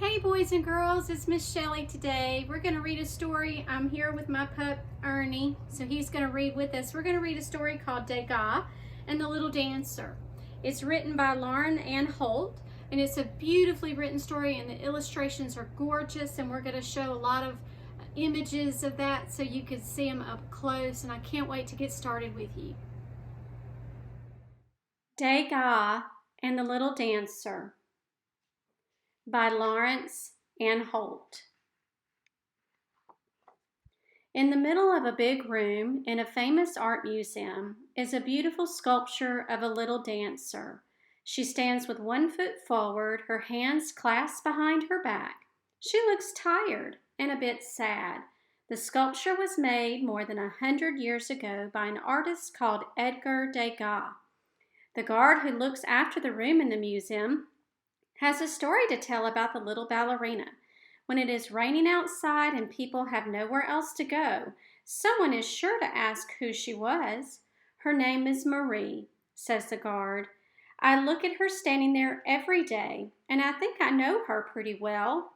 Hey boys and girls, it's Miss Shelley today. We're going to read a story. I'm here with my pup Ernie, so he's going to read with us. We're going to read a story called Degas and the Little Dancer. It's written by Lauren Ann Holt, and it's a beautifully written story, and the illustrations are gorgeous, and we're going to show a lot of images of that so you can see them up close, and I can't wait to get started with you. Degas and the Little Dancer by Lawrence Ann Holt. In the middle of a big room in a famous art museum is a beautiful sculpture of a little dancer. She stands with one foot forward, her hands clasped behind her back. She looks tired and a bit sad. The sculpture was made more than 100 years ago by an artist called Degas. The guard who looks after the room in the museum has a story to tell about the little ballerina. When it is raining outside and people have nowhere else to go, someone is sure to ask who she was. Her name is Marie, says the guard. I look at her standing there every day, and I think I know her pretty well.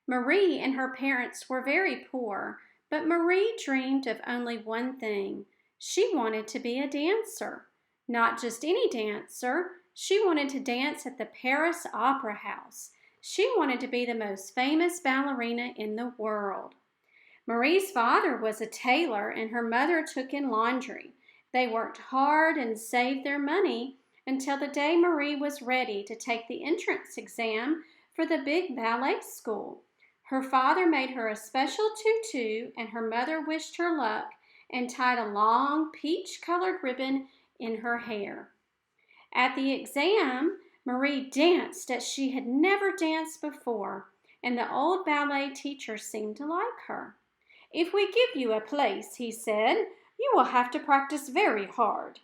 Marie and her parents were very poor, but Marie dreamed of only one thing. She wanted to be a dancer. Not just any dancer. She wanted to dance at the Paris Opera House. She wanted to be the most famous ballerina in the world. Marie's father was a tailor and her mother took in laundry. They worked hard and saved their money until the day Marie was ready to take the entrance exam for the big ballet school. Her father made her a special tutu and her mother wished her luck and tied a long peach-colored ribbon in her hair. At the exam, Marie danced as she had never danced before, and the old ballet teacher seemed to like her. If we give you a place, he said, you will have to practice very hard.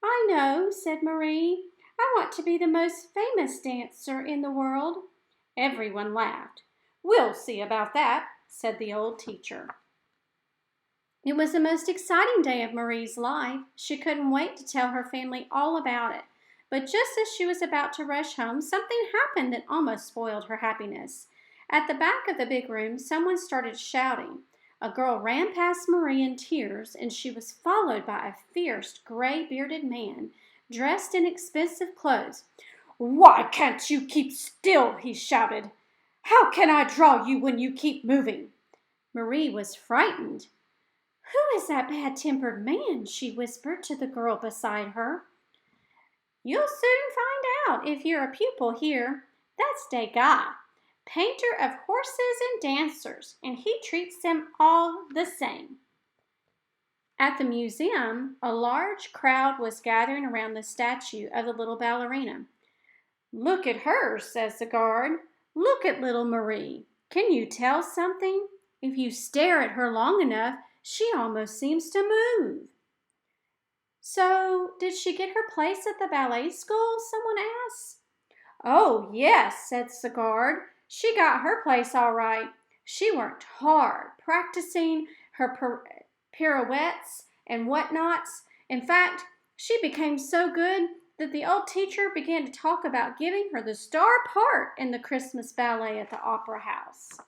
I know, said Marie. I want to be the most famous dancer in the world. Everyone laughed. We'll see about that, said the old teacher. It was the most exciting day of Marie's life. She couldn't wait to tell her family all about it. But just as she was about to rush home, something happened that almost spoiled her happiness. At the back of the big room, someone started shouting. A girl ran past Marie in tears, and she was followed by a fierce, gray-bearded man, dressed in expensive clothes. Why can't you keep still? He shouted. How can I draw you when you keep moving? Marie was frightened. Who is that bad-tempered man? She whispered to the girl beside her. You'll soon find out if you're a pupil here. That's Degas, painter of horses and dancers, and he treats them all the same. At the museum, a large crowd was gathering around the statue of the little ballerina. Look at her, says the guard. Look at little Marie. Can you tell something? If you stare at her long enough, she almost seems to move. So, did she get her place at the ballet school? Someone asked. Oh, yes, said the guard. She got her place all right. She worked hard, practicing her pirouettes and whatnots. In fact, she became so good that the old teacher began to talk about giving her the star part in the Christmas ballet at the Opera House.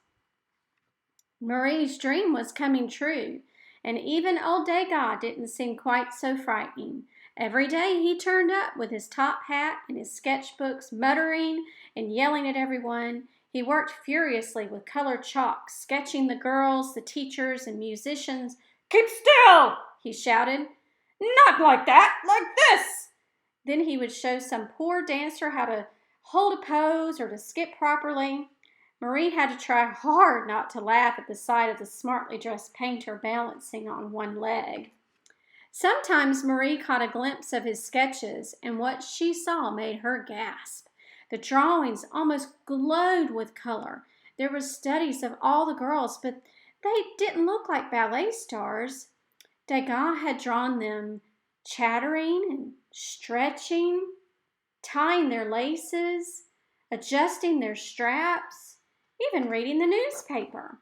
Marie's dream was coming true. And even old Degas didn't seem quite so frightening. Every day he turned up with his top hat and his sketchbooks, muttering and yelling at everyone. He worked furiously with colored chalk, sketching the girls, the teachers, and musicians. Keep still, he shouted. Not like that, like this. Then he would show some poor dancer how to hold a pose or to skip properly. Marie had to try hard not to laugh at the sight of the smartly dressed painter balancing on one leg. Sometimes Marie caught a glimpse of his sketches, and what she saw made her gasp. The drawings almost glowed with color. There were studies of all the girls, but they didn't look like ballet stars. Degas had drawn them chattering and stretching, tying their laces, adjusting their straps, even reading the newspaper.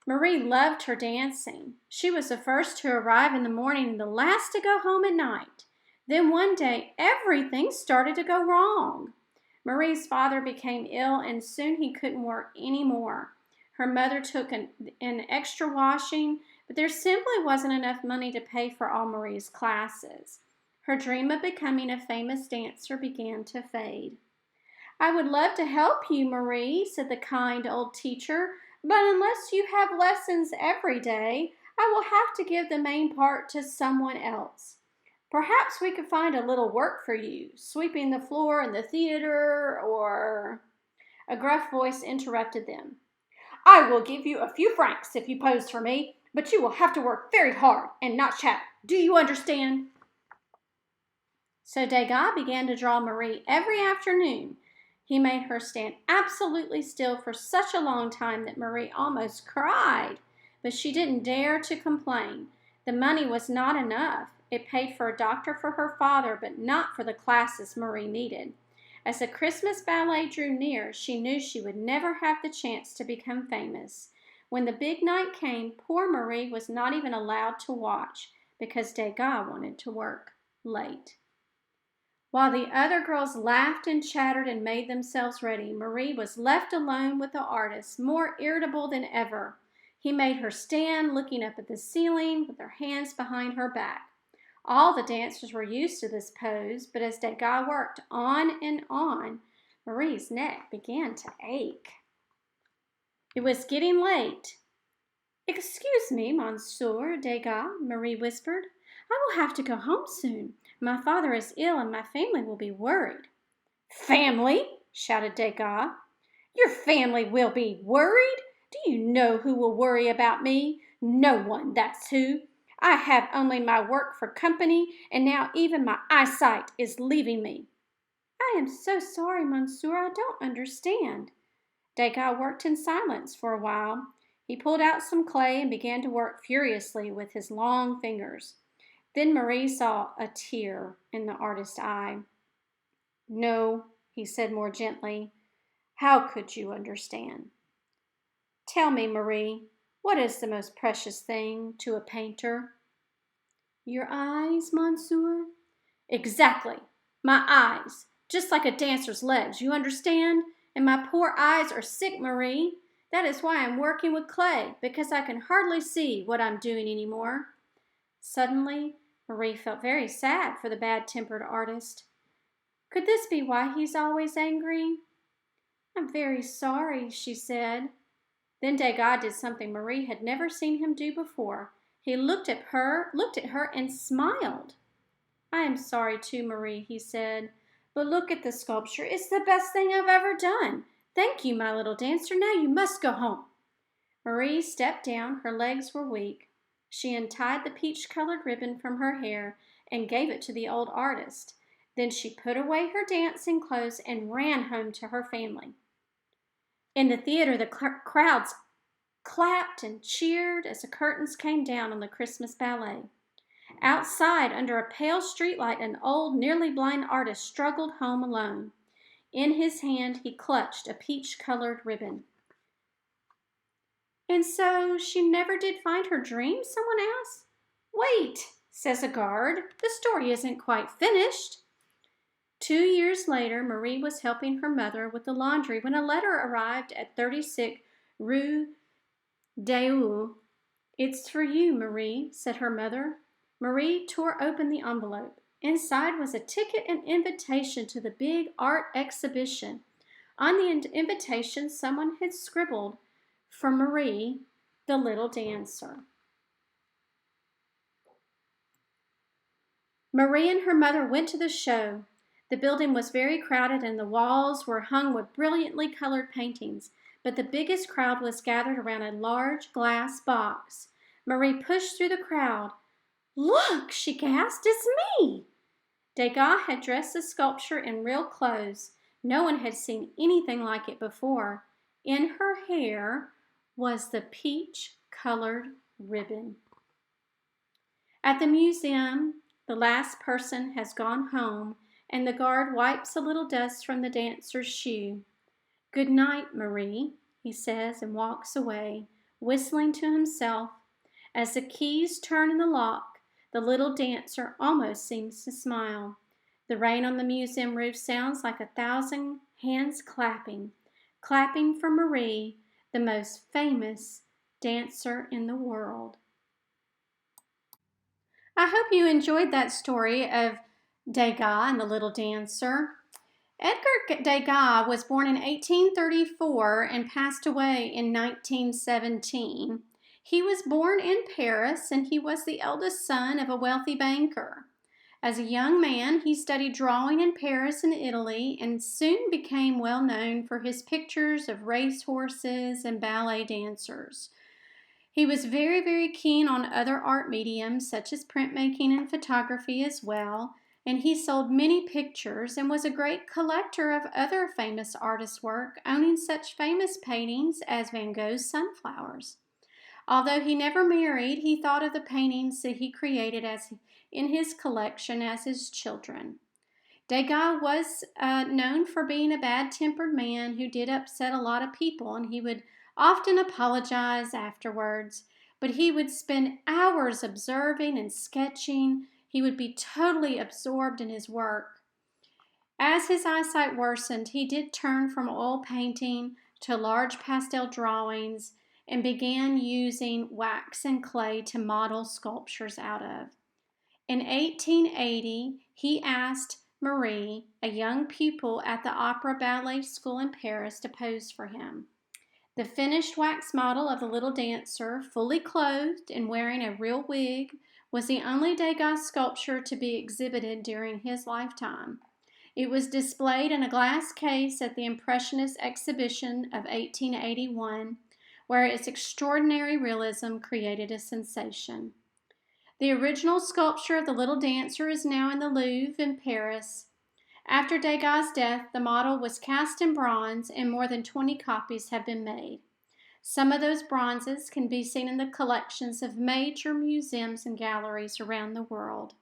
Marie loved her dancing. She was the first to arrive in the morning and the last to go home at night. Then one day, everything started to go wrong. Marie's father became ill, and soon he couldn't work anymore. Her mother took an extra washing, but there simply wasn't enough money to pay for all Marie's classes. Her dream of becoming a famous dancer began to fade. "I would love to help you, Marie," said the kind old teacher, "but unless you have lessons every day, I will have to give the main part to someone else. Perhaps we could find a little work for you, sweeping the floor in the theater, or—" A gruff voice interrupted them. "I will give you a few francs if you pose for me, but you will have to work very hard and not chatter. Do you understand?" So Degas began to draw Marie every afternoon. He made her stand absolutely still for such a long time that Marie almost cried, but she didn't dare to complain. The money was not enough. It paid for a doctor for her father, but not for the classes Marie needed. As the Christmas ballet drew near, she knew she would never have the chance to become famous. When the big night came, poor Marie was not even allowed to watch because Degas wanted to work late. While the other girls laughed and chattered and made themselves ready, Marie was left alone with the artist, more irritable than ever. He made her stand looking up at the ceiling with her hands behind her back. All the dancers were used to this pose, but as Degas worked on and on, Marie's neck began to ache. It was getting late. "Excuse me, Monsieur Degas," Marie whispered. "I will have to go home soon. My father is ill and my family will be worried." "Family?" shouted Degas. "Your family will be worried? Do you know who will worry about me? No one, that's who. I have only my work for company, and now even my eyesight is leaving me." "I am so sorry, Monsieur. I don't understand." Degas worked in silence for a while. He pulled out some clay and began to work furiously with his long fingers. Then Marie saw a tear in the artist's eye. "No," he said more gently. "How could you understand? Tell me, Marie, what is the most precious thing to a painter?" "Your eyes, Monsieur." "Exactly, my eyes, just like a dancer's legs, you understand? And my poor eyes are sick, Marie. That is why I'm working with clay, because I can hardly see what I'm doing anymore." Suddenly, Marie felt very sad for the bad-tempered artist. Could this be why he's always angry? "I'm very sorry," she said. Then Degas did something Marie had never seen him do before. He looked at her and smiled. "I am sorry too, Marie," he said. "But look at the sculpture. It's the best thing I've ever done. Thank you, my little dancer. Now you must go home." Marie stepped down. Her legs were weak. She untied the peach-colored ribbon from her hair and gave it to the old artist. Then she put away her dancing clothes and ran home to her family. In the theater, the crowds clapped and cheered as the curtains came down on the Christmas ballet. Outside, under a pale streetlight, an old, nearly blind artist struggled home alone. In his hand, he clutched a peach-colored ribbon. "And so she never did find her dream?" someone asked. "Wait," says a guard. "The story isn't quite finished." 2 years later, Marie was helping her mother with the laundry when a letter arrived at 36 Rue Deu. "It's for you, Marie," said her mother. Marie tore open the envelope. Inside was a ticket and invitation to the big art exhibition. On the invitation, someone had scribbled, "For Marie, the little dancer." Marie and her mother went to the show. The building was very crowded and the walls were hung with brilliantly colored paintings, but the biggest crowd was gathered around a large glass box. Marie pushed through the crowd. "Look," she gasped, "it's me!" Degas had dressed the sculpture in real clothes. No one had seen anything like it before. In her hair was the peach-colored ribbon. At the museum, the last person has gone home, and the guard wipes a little dust from the dancer's shoe. "Good night, Marie," he says, and walks away, whistling to himself. As the keys turn in the lock, the little dancer almost seems to smile. The rain on the museum roof sounds like 1,000 hands clapping, clapping for Marie, the most famous dancer in the world. I hope you enjoyed that story of Degas and the Little Dancer. Edgar Degas was born in 1834 and passed away in 1917. He was born in Paris and he was the eldest son of a wealthy banker. As a young man, he studied drawing in Paris and Italy and soon became well known for his pictures of racehorses and ballet dancers. He was very, very keen on other art mediums such as printmaking and photography as well, and he sold many pictures and was a great collector of other famous artists' work, owning such famous paintings as Van Gogh's Sunflowers. Although he never married, he thought of the paintings that he created as in his collection as his children. Degas was known for being a bad-tempered man who did upset a lot of people, and he would often apologize afterwards, but he would spend hours observing and sketching. He would be totally absorbed in his work. As his eyesight worsened, he did turn from oil painting to large pastel drawings and began using wax and clay to model sculptures out of. In 1880, he asked Marie, a young pupil at the Opera Ballet School in Paris, to pose for him. The finished wax model of the little dancer, fully clothed and wearing a real wig, was the only Degas sculpture to be exhibited during his lifetime. It was displayed in a glass case at the Impressionist exhibition of 1881, where its extraordinary realism created a sensation. The original sculpture of the little dancer is now in the Louvre in Paris. After Degas' death, the model was cast in bronze and more than 20 copies have been made. Some of those bronzes can be seen in the collections of major museums and galleries around the world.